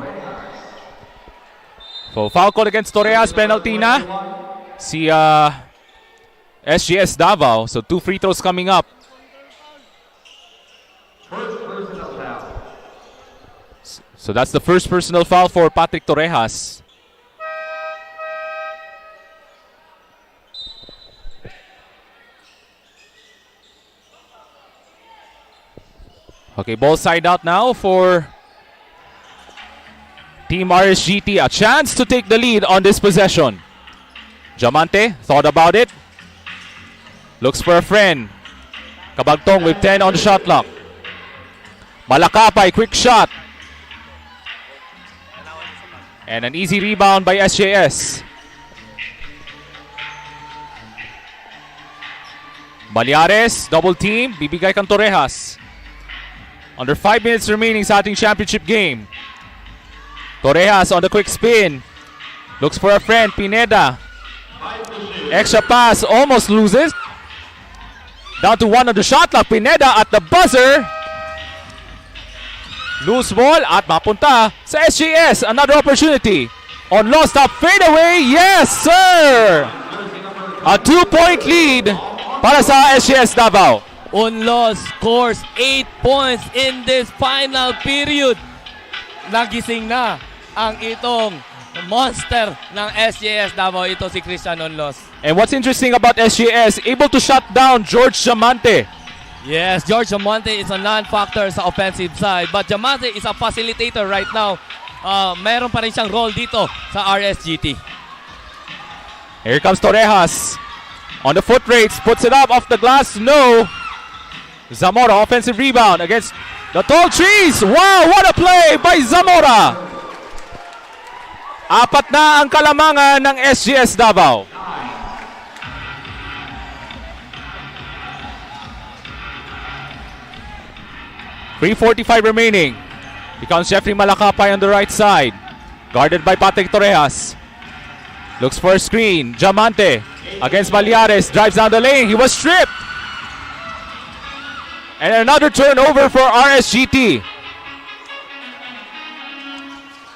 So foul call against Torrejas. Penalty na si SJS Davao. So 2 free throws coming up. So that's the first personal foul for Patrick Torrejas. Okay, ball side out now for Team RSGT. A chance to take the lead on this possession. Diamante thought about it. Looks for a friend. Kabagtong with 10 on the shot clock. Malakapay, quick shot. And an easy rebound by SJS. Baliares, double team. Bibigay kang Torrejas. Under 5 minutes remaining sa ating championship game. Torrejas on the quick spin. Looks for a friend, Pineda. Extra pass, almost loses. Down to 1 on the shot clock. Pineda at the buzzer. Loose ball at mapunta sa SGS. Another opportunity. On low stop fadeaway. Yes, sir! A 2-point lead para sa SGS Davao. Unlos scores 8 points in this final period. Nagising na ang itong monster ng SJS Davao. Ito si Christian Unlos. And what's interesting about SGS, able to shut down George Diamante. Yes, George Diamante is a non-factor sa offensive side. But Diamante is a facilitator right now. Meron pa rin siyang role dito sa RSGT. Here comes Torrejas. On the foot rates, puts it up off the glass. No. Zamora, offensive rebound against the tall trees. Wow, what a play by Zamora. Apat na ang kalamangan ng SGS Davao. .345 remaining. Here comes Jeffrey Malakapay on the right side. Guarded by Patrick Torrejas. Looks for a screen. Diamante against Baliares. Drives down the lane. He was stripped. And another turnover for RSGT.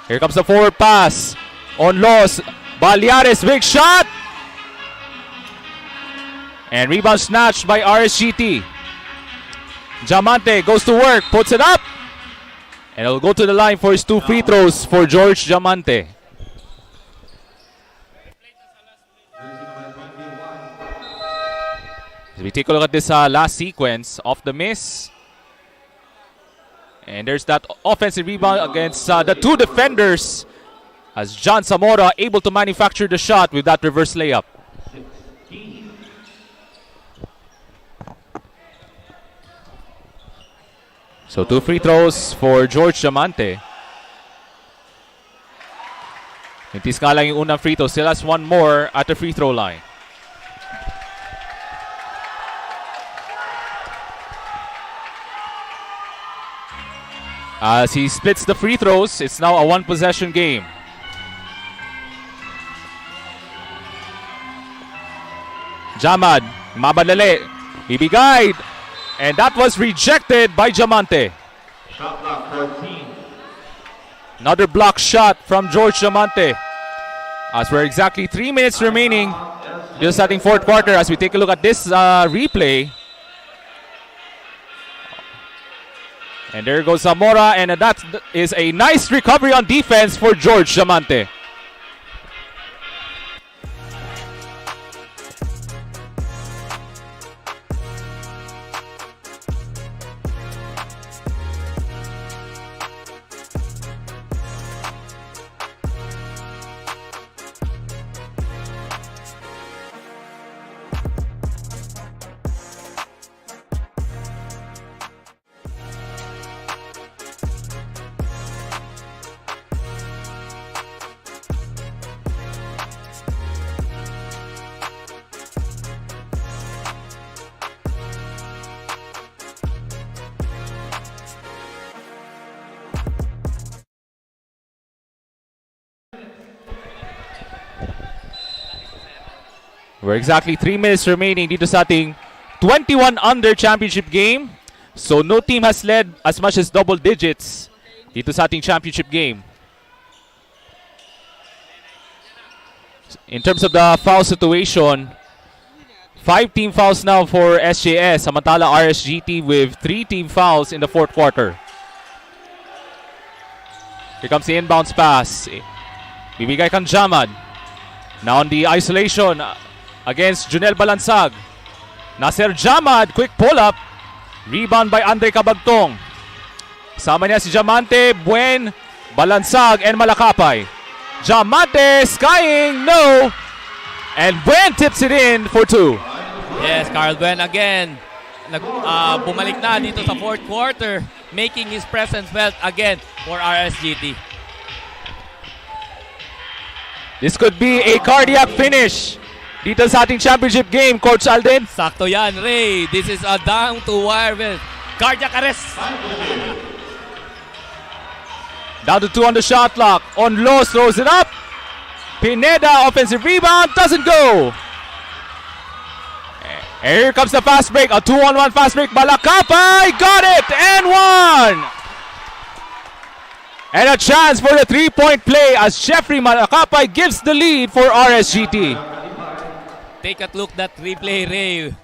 Here comes the forward pass. On loss. Baliares, big shot. And rebound snatched by RSGT. Diamante goes to work, puts it up. And it'll go to the line for his 2 free throws for George Diamante. As we take a look at this last sequence of the miss. And there's that offensive rebound against the 2 defenders. As John Zamora able to manufacture the shot with that reverse layup. So 2 free throws for George Diamante. Mintis nga lang yung unang free throw. Still has 1 more at the free throw line. As he splits the free throws, it's now a 1-possession game. Jamad, mabadali, bibigay. And that was rejected by Diamante. Shot clock 14. Another block shot from George Diamante. As we're exactly 3 minutes remaining, just starting 4th quarter. As we take a look at this replay. And there goes Zamora, and that is a nice recovery on defense for George Diamante. We're exactly 3 minutes remaining dito sa ating 21 under championship game. So no team has led as much as double digits dito sa ating championship game. In terms of the foul situation, 5 team fouls now for SJS. Samantala RSGT with 3 team fouls in the 4th quarter. Here comes the inbounds pass. Bibigay kang Jamad. Now on the isolation against Junel Balansag. Nasir Jamad, quick pull-up. Rebound by Andre Cabagtong. Kasama niya si Diamante, Buen, Balansag, and Malakapay. Diamante skying, no! And Buen tips it in for 2. Yes, Carl Buen again. Bumalik na dito sa fourth quarter, making his presence felt again for Rsgt. This could be a cardiac finish dito sa ating championship game, Coach Alden. Sakto yan, Ray. This is a down to wire. Cardiac arrest. Down to 2 on the shot clock. On low, throws it up. Pineda, offensive rebound, doesn't go. And here comes the fast break. A 2-on-1 fast break. Malakapay got it and won. And a chance for the 3-point play as Jeffrey Malakapay gives the lead for Rsgt. Take a look at that replay, Ray.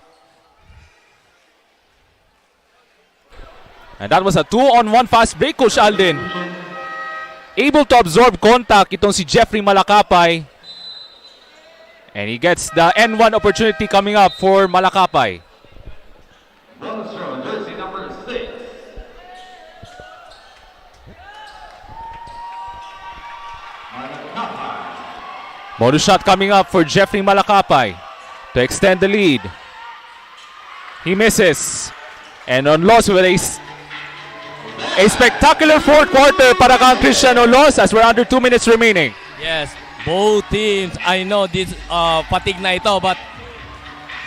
And that was a 2-on-1 fast break, Coach Alden. Able to absorb contact itong si Jeffrey Malakapay. And he gets the N1 opportunity coming up for Malakapay. Runs throw, jersey number 6. Bonus shot coming up for Jeffrey Malakapay to extend the lead. He misses. And on loss with a spectacular fourth quarter para kang Cristiano Los as we're under 2 minutes remaining. Yes, both teams, I know this fatigue na ito, but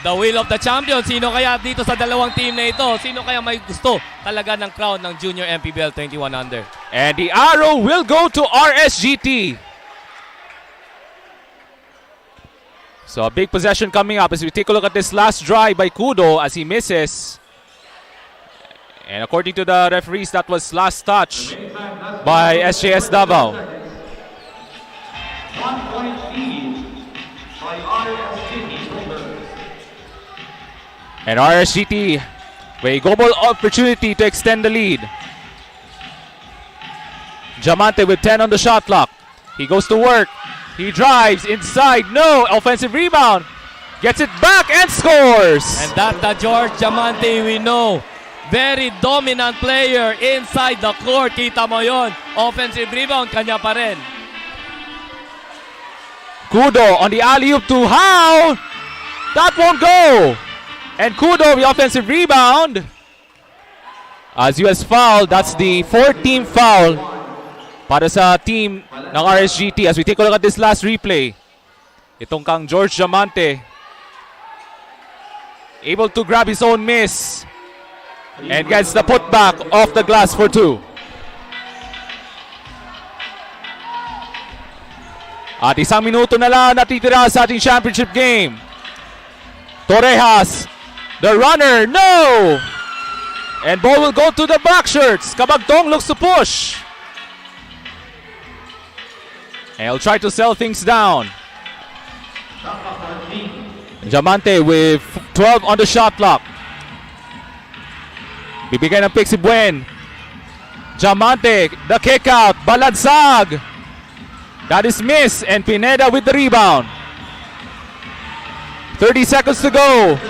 the will of the champion, sino kaya dito sa dalawang team na ito? Sino kaya may gusto talaga ng crown ng Junior Mpbl 21 under? And the arrow will go to Rsgt. So a big possession coming up as we take a look at this last drive by Kudo as he misses. And according to the referees, that was last touch by SJS Davao. 1-point lead by Rsgt. And Rsgt with a global opportunity to extend the lead. Diamante with 10 on the shot clock. He goes to work. He drives inside. No offensive rebound. Gets it back and scores. And that's the George Diamante we know. Very dominant player inside the court. Kita mo yon. Offensive rebound, kanya pa rin. Kudo on the alley-oop to How. That won't go. And Kudo, the offensive rebound. As US foul, that's the 14th foul para sa team ng Rsgt. As we take a look at this last replay. Itong kang George Diamante. Able to grab his own miss. And gets the putback off the glass for 2. At isang minuto na lang natitira sa ating championship game. Torrejas, the runner, no! And ball will go to the black shirts. Kabagtong looks to push. And he'll try to sell things down. Diamante with 12 on the shot clock. Bibigay ng pick si Buen. Diamante, the kick out. Balansag. That is miss. And Pineda with the rebound. 30 seconds to go.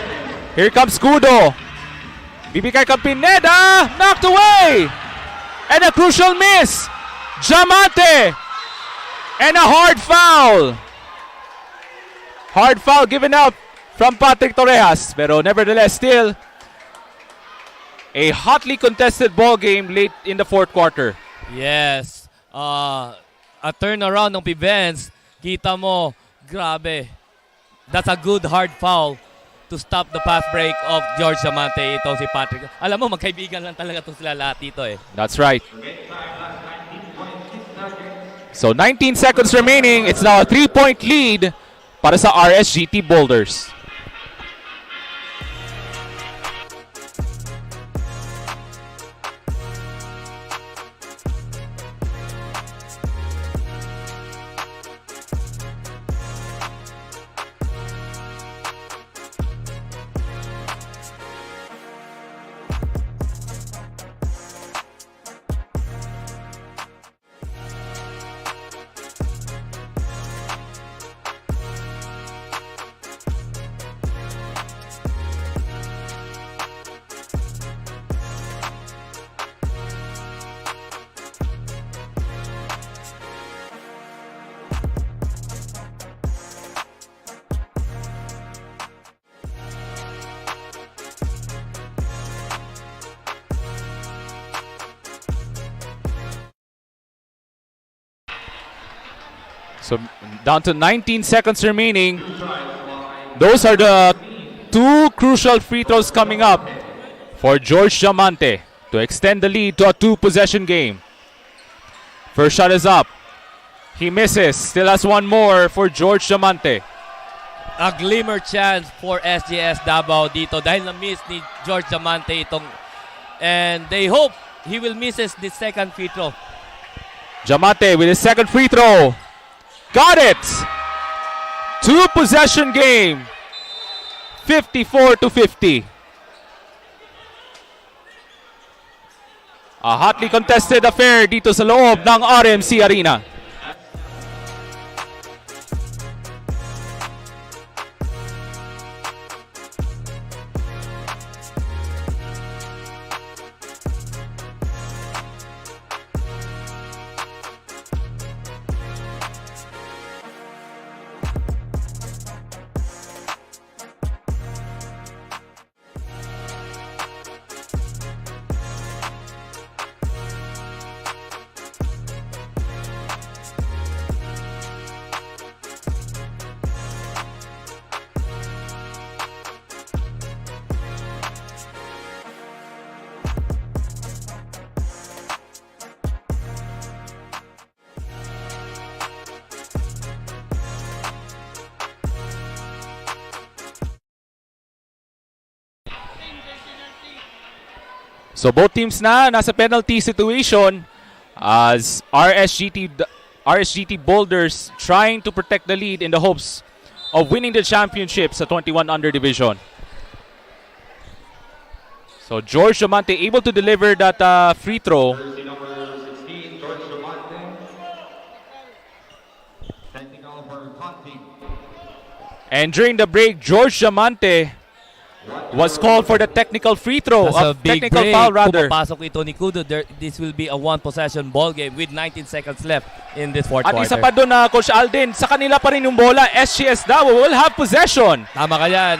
Here comes Kudo. Bibigay kang Pineda. Knocked away. And a crucial miss. Diamante. And a hard foul. Hard foul given out from Patrick Torrejas. Pero nevertheless, still a hotly contested ball game late in the fourth quarter. Yes. A turnaround ng Pivens. Kita mo, grabe. That's a good hard foul to stop the fast break of George Diamante. Ito si Patrick. Alam mo, magkaibigan lang talaga itong sila lahat dito eh. That's right. So 19 seconds remaining. It's now a 3-point lead para sa Rsgt Boulders. So down to 19 seconds remaining. Those are the two crucial free throws coming up for George Diamante to extend the lead to a two-possession game. First shot is up. He misses. Still has one more for George Diamante. A glimmer chance for SGS Davao dito dahil na-miss ni George Diamante itong, and they hope he will misses the second free throw. Diamante with his second free throw. Got it! Two-possession game. 54-50. A hotly contested affair dito sa loob ng RMC Arena. So both teams na nasa penalty situation as RSGT Boulders trying to protect the lead in the hopes of winning the championship sa 21 under division. So George Diamante able to deliver that free throw. Jersey number 16, George Diamante. Technical for Conti. And during the break, George Diamante was called for the technical free throw, That's a of big technical break. foul rather. Pumapasok ito ni Kudo. This will be a one-possession ball game with 19 seconds left in this fourth At quarter. isa pa doon na Coach Alden, sa kanila pa rin yung bola, SGS Davao will have possession. Tama ka yan.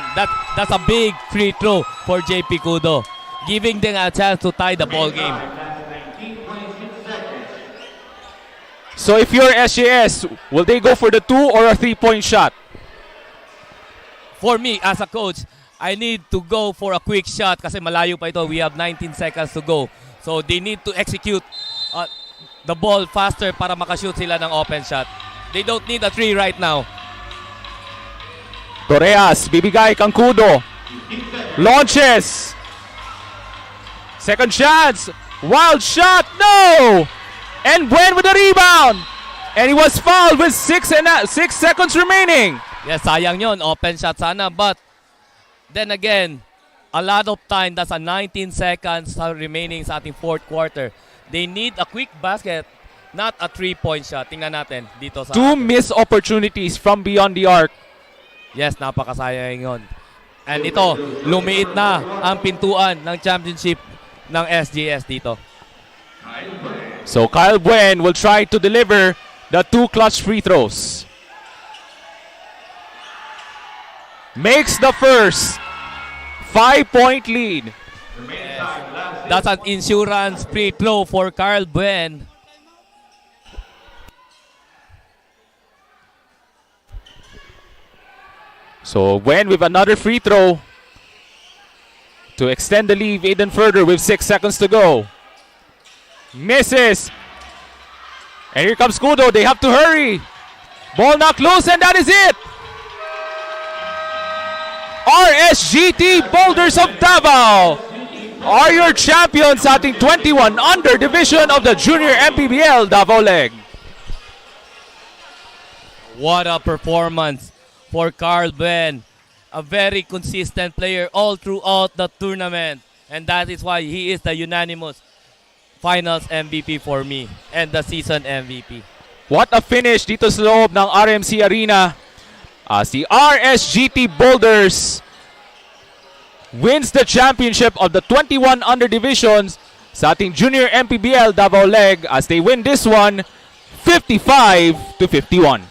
That's a big free throw for JP Kudo, giving them a chance to tie the ball game. 19.6 seconds. So if you're SGS, will they go for the 2 or a 3-point shot? For me, as a coach, I need to go for a quick shot kasi malayo pa ito. We have 19 seconds to go. So they need to execute the ball faster para makashoot sila ng open shot. They don't need a 3 right now. Torreas, bibigay kang Kudo. Launches. Second chance. Wild shot. No! And Buen with the rebound. And he was fouled with 6 seconds remaining. Yes, sayang yon. Open shot sana. But then again, a lot of time. That's a 19 seconds remaining sa ating fourth quarter. They need a quick basket, not a 3-point shot. Tingnan natin dito sa 2 missed opportunities from beyond the arc. Yes, napakasayang yun. And ito, lumiit na ang pintuan ng championship ng SGS dito. So Kyle Buen will try to deliver the 2 clutch free throws. Makes the first 5-point lead. That's an insurance free throw for Carl Buen. So Buen with another free throw to extend the lead even further with 6 seconds to go. Misses. And here comes Kudo. They have to hurry. Ball knocked loose and that is it. RSGT Boulders of Davao are your champions sa ating 21 under division of the Junior Mpbl Davao Leg. What a performance for Carl Buen. A very consistent player all throughout the tournament. And that is why he is the unanimous finals MVP for me and the season MVP. What a finish dito sa loob ng RMC Arena as the RSGT Boulders wins the championship of the 21 under divisions sa ating Junior Mpbl Davao Leg as they win this one 55-51.